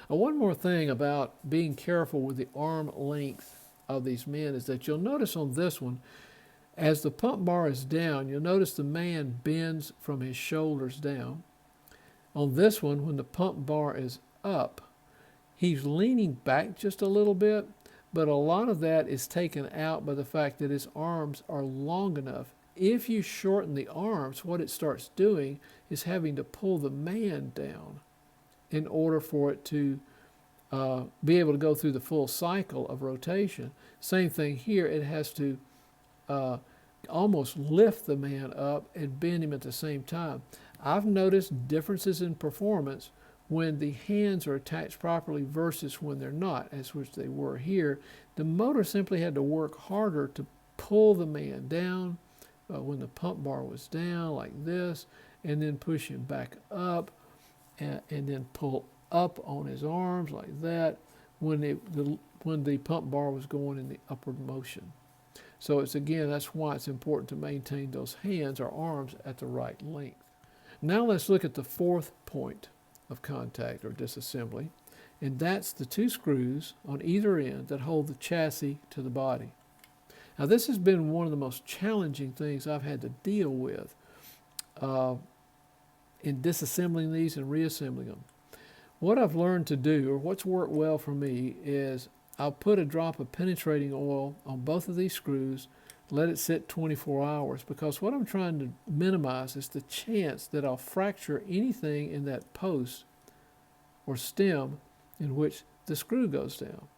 One more thing about being careful with the arm length of these men is that you'll notice on this one, as the pump bar is down, you'll notice the man bends from his shoulders down. On this one, when the pump bar is up, he's leaning back just a little bit, but a lot of that is taken out by the fact that his arms are long enough. If you shorten the arms, what it starts doing is having to pull the man down in order for it to be able to go through the full cycle of rotation. Same thing here, it has to almost lift the man up and bend him at the same time. I've noticed differences in performance when the hands are attached properly versus when they're not, as which they were here. The motor simply had to work harder to pull the man down when the pump bar was down like this, and then push him back up, and then pull up on his arms like that when the pump bar was going in the upward motion. So it's, again, that's why it's important to maintain those hands or arms at the right length. Now let's look at the fourth point of contact or disassembly, and that's the two screws on either end that hold the chassis to the body. Now this has been one of the most challenging things I've had to deal with in disassembling these and reassembling them. What I've learned to do, or what's worked well for me, is I'll put a drop of penetrating oil on both of these screws, let it sit 24 hours, because what I'm trying to minimize is the chance that I'll fracture anything in that post or stem in which the screw goes down,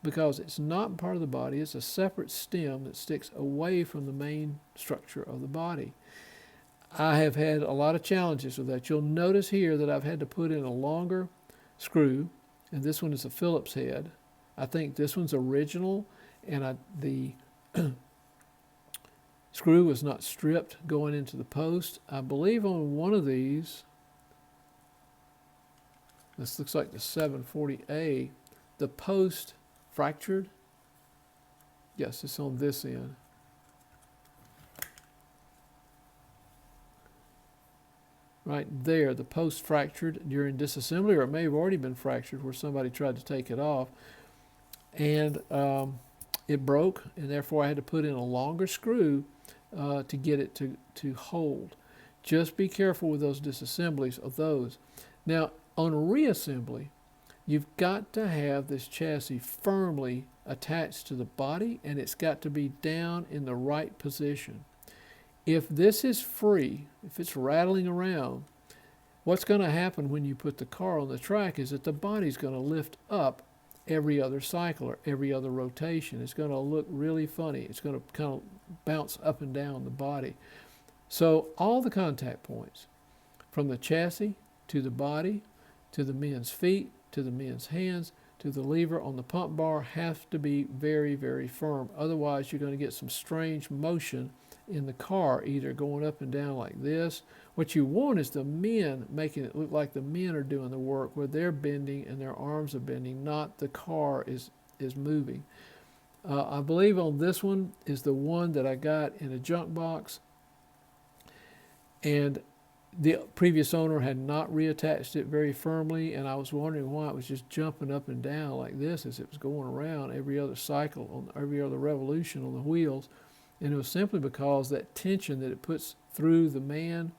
because it's not part of the body. It's a separate stem that sticks away from the main structure of the body. I have had a lot of challenges with that. You'll notice here that I've had to put in a longer screw, and this one is a Phillips head. I think this one's original, and the screw was not stripped going into the post. I believe on one of these, this looks like the 740A, the post fractured. Yes, it's on this end. Right there, the post fractured during disassembly, or it may have already been fractured where somebody tried to take it off. And it broke, and therefore I had to put in a longer screw to get it to hold. Just be careful with those disassemblies of those. Now, on reassembly, you've got to have this chassis firmly attached to the body, and it's got to be down in the right position. If this is free, if it's rattling around, what's going to happen when you put the car on the track is that the body's going to lift up every other cycle or every other rotation. It's going to look really funny. It's going to kind of bounce up and down the body. So all the contact points, from the chassis to the body, to the men's feet, to the men's hands, to the lever on the pump bar, have to be very, very firm. Otherwise, you're going to get some strange motion in the car, either going up and down like this. What you want is the men making it look like the men are doing the work, where they're bending and their arms are bending, not the car is moving. I believe on this one is the one that I got in a junk box, and the previous owner had not reattached it very firmly, and I was wondering why it was just jumping up and down like this as it was going around every other cycle, on every other revolution on the wheels. And it was simply because that tension that it puts through the man,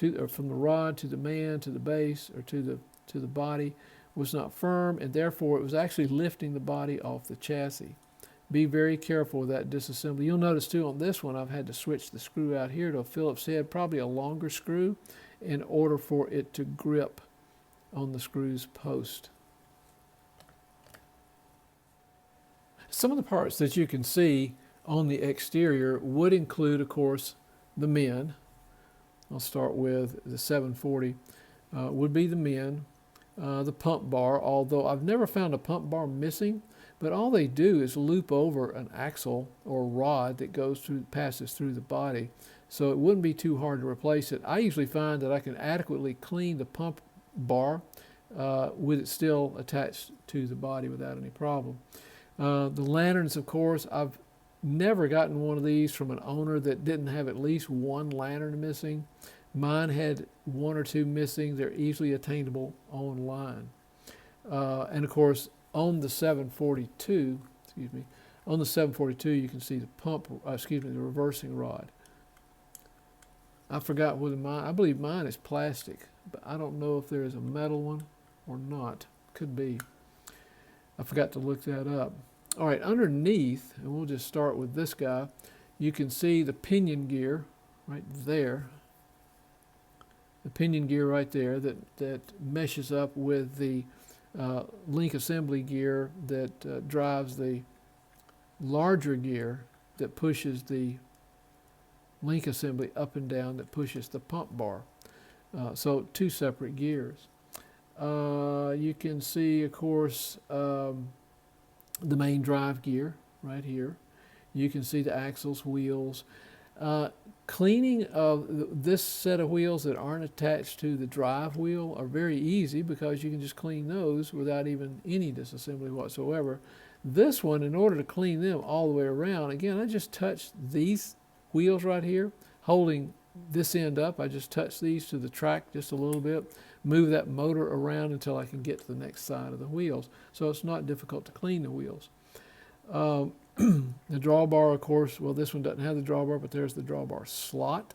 or from the rod to the man, to the base, or to the body, was not firm, and therefore it was actually lifting the body off the chassis. Be very careful with that disassembly. You'll notice too on this one I've had to switch the screw out here to a Phillips head, probably a longer screw, in order for it to grip on the screw's post. Some of the parts that you can see on the exterior would include, of course, the men. I'll start with the 740. Would be the men, the pump bar, although I've never found a pump bar missing, but all they do is loop over an axle or rod that passes through the body, so it wouldn't be too hard to replace it. I usually find that I can adequately clean the pump bar with it still attached to the body without any problem. The lanterns, of course, I've never gotten one of these from an owner that didn't have at least one lantern missing. Mine had one or two missing. They're easily attainable online. And of course, on the 742, excuse me, on the 742, you can see the the reversing rod. I forgot whether I believe mine is plastic, but I don't know if there is a metal one or not. Could be. I forgot to look that up. All right, underneath, and we'll just start with this guy, you can see the pinion gear right there. The pinion gear right there that meshes up with the link assembly gear that drives the larger gear that pushes the link assembly up and down that pushes the pump bar. So two separate gears. You can see, of course, the main drive gear right here. You can see the axles, wheels. Cleaning of this set of wheels that aren't attached to the drive wheel are very easy because you can just clean those without even any disassembly whatsoever. This one, in order to clean them all the way around, again, I just touched these wheels right here, holding this end up. I just touch these to the track just a little bit, move that motor around until I can get to the next side of the wheels. So it's not difficult to clean the wheels. The drawbar, of course, well, this one doesn't have the drawbar, but there's the drawbar slot.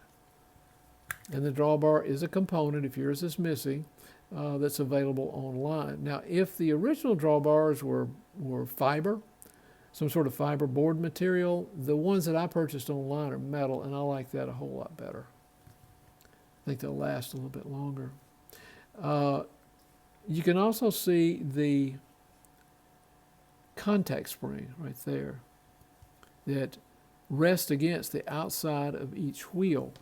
And the drawbar is a component, if yours is missing, that's available online. Now, if the original drawbars were fiber, some sort of fiber board material, the ones that I purchased online are metal, and I like that a whole lot better. I think they'll last a little bit longer. You can also see the contact spring right there that rests against the outside of each wheel.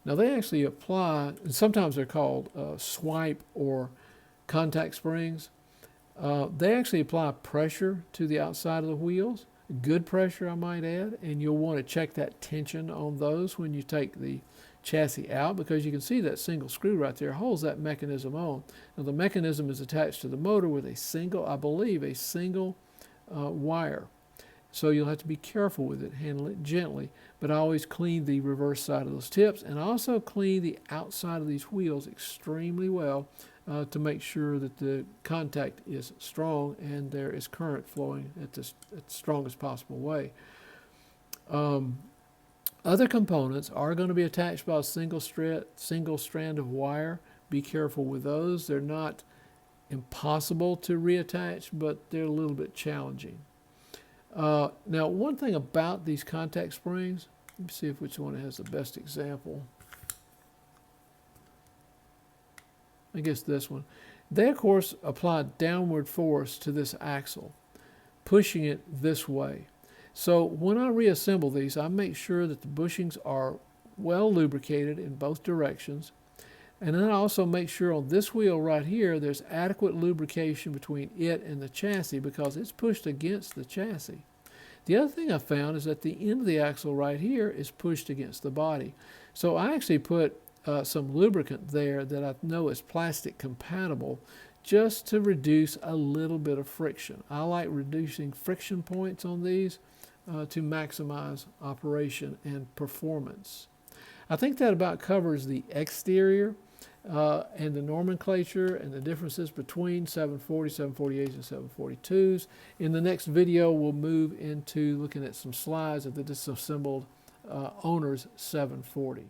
Now they actually apply, and sometimes they're called swipe or contact springs. They actually apply pressure to the outside of the wheels, good pressure I might add, and you'll want to check that tension on those when you take the chassis out, because you can see that single screw right there holds that mechanism on. Now the mechanism is attached to the motor with a single, I believe, a single wire. So you'll have to be careful with it, handle it gently, but I always clean the reverse side of those tips, and I also clean the outside of these wheels extremely well to make sure that the contact is strong and there is current flowing at the strongest possible way. Other components are going to be attached by a single strand of wire. Be careful with those. They're not impossible to reattach, but they're a little bit challenging. Now, one thing about these contact springs, let me see if which one has the best example. I guess this one. They, of course, apply downward force to this axle, pushing it this way. So when I reassemble these, I make sure that the bushings are well lubricated in both directions. And then I also make sure on this wheel right here, there's adequate lubrication between it and the chassis because it's pushed against the chassis. The other thing I found is that the end of the axle right here is pushed against the body. So I actually put some lubricant there that I know is plastic compatible just to reduce a little bit of friction. I like reducing friction points on these to maximize operation and performance. I think that about covers the exterior and the nomenclature and the differences between 740, 748s, and 742s. In the next video, we'll move into looking at some slides of the disassembled owner's 740.